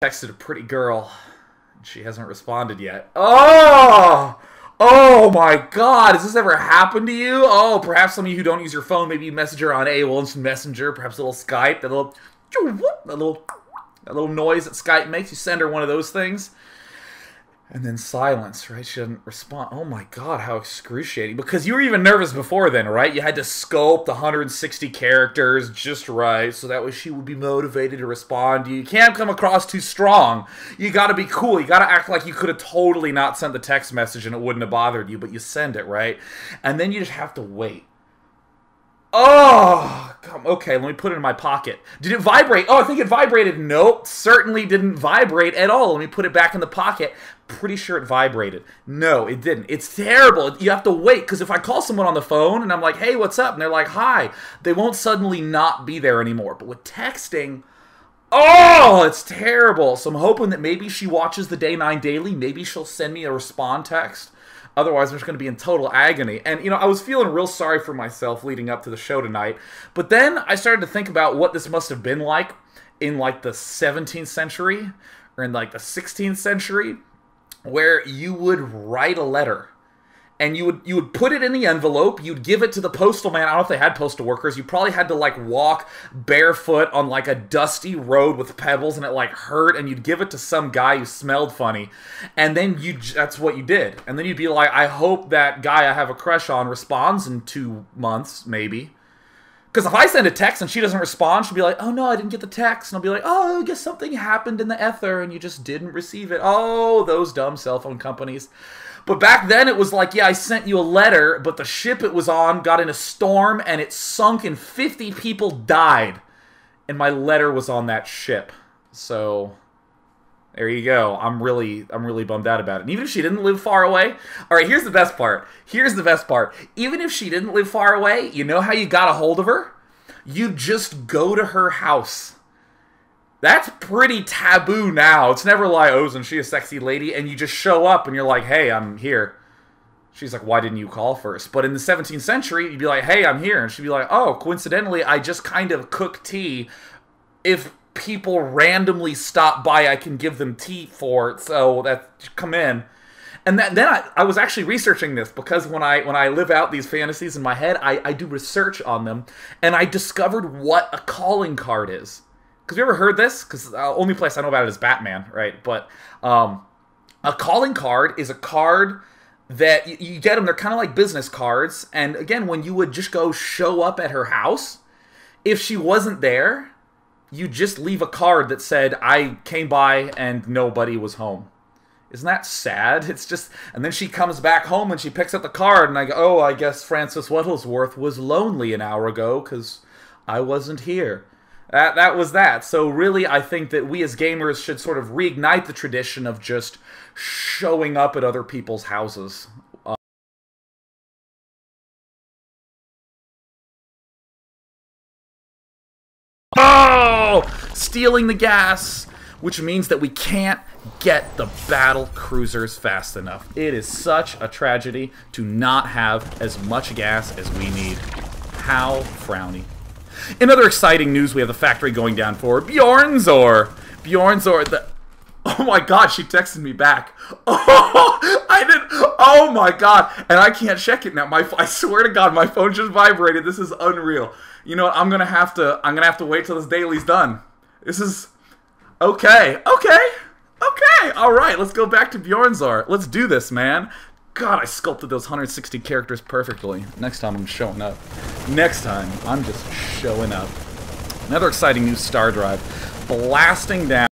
Texted a pretty girl. She hasn't responded yet. Oh! Oh my god, has this ever happened to you? Oh, perhaps some of you who don't use your phone, maybe you message her on AOL Instant Messenger, perhaps a little Skype, that little noise that Skype makes. You send her one of those things. And then silence, right? She doesn't respond. Oh my god, how excruciating. Because you were even nervous before then, right? You had to sculpt 160 characters just right, so that way she would be motivated to respond to you. You can't come across too strong. You gotta be cool. You gotta act like you could have totally not sent the text message and it wouldn't have bothered you, but you send it, right? And then you just have to wait. Oh, okay, let me put it in my pocket. Did it vibrate? Oh, I think it vibrated. Nope, certainly didn't vibrate at all. Let me put it back in the pocket. Pretty sure it vibrated. No, it didn't. It's terrible. You have to wait, because if I call someone on the phone and I'm like, hey, what's up? And they're like, hi, they won't suddenly not be there anymore. But with texting, oh, it's terrible. So I'm hoping that maybe she watches the Day 9 Daily. Maybe she'll send me a respond text. Otherwise, I'm just going to be in total agony. And, you know, I was feeling real sorry for myself leading up to the show tonight. But then I started to think about what this must have been like in, like, the 17th century or in, like, the 16th century, where you would write a letter. And you would put it in the envelope, you'd give it to the postal man. I don't know if they had postal workers. You probably had to, like, walk barefoot on, like, a dusty road with pebbles, and it, like, hurt, and you'd give it to some guy who smelled funny. And then that's what you did. And then you'd be like, I hope that guy I have a crush on responds in 2 months, maybe. Because if I send a text and she doesn't respond, she'll be like, oh, no, I didn't get the text. And I'll be like, oh, I guess something happened in the ether, and you just didn't receive it. Oh, those dumb cell phone companies. But back then, it was like, yeah, I sent you a letter, but the ship it was on got in a storm, and it sunk, and 50 people died. And my letter was on that ship. So, there you go. I'm really bummed out about it. And even if she didn't live far away... Alright, here's the best part. Here's the best part. Even if she didn't live far away, you know how you got a hold of her? You just go to her house. That's pretty taboo now. It's never like, oh, isn't she a sexy lady? And you just show up and you're like, hey, I'm here. She's like, why didn't you call first? But in the 17th century, you'd be like, hey, I'm here. And she'd be like, oh, coincidentally, I just kind of cook tea. If people randomly stop by, I can give them tea for it. So come in. And then I was actually researching this, because when I live out these fantasies in my head, I do research on them. And I discovered what a calling card is. Because you ever heard this? Because the only place I know about it is Batman, right? But a calling card is a card that you get them. They're kind of like business cards. And again, when you would just go show up at her house, if she wasn't there, you just leave a card that said, I came by and nobody was home. Isn't that sad? It's just... And then she comes back home and she picks up the card and I go, oh, I guess Francis Wigglesworth was lonely an hour ago because I wasn't here. That was that. So really, I think that we as gamers should sort of reignite the tradition of just showing up at other people's houses. Oh! Stealing the gas, which means that we can't get the battle cruisers fast enough. It is such a tragedy to not have as much gas as we need. How frowny. In other exciting news, we have the factory going down for Bjornzor. Bjornzor, oh my god, she texted me back. Oh, I didn't. Oh my god, and I can't check it now. I swear to God, my phone just vibrated. This is unreal. You know what? I'm gonna have to wait till this daily's done. This is okay. All right, let's go back to Bjornzor. Let's do this, man. God, I sculpted those 160 characters perfectly. Next time I'm showing up. Next time, I'm just showing up. Another exciting new Star Drive. Blasting down.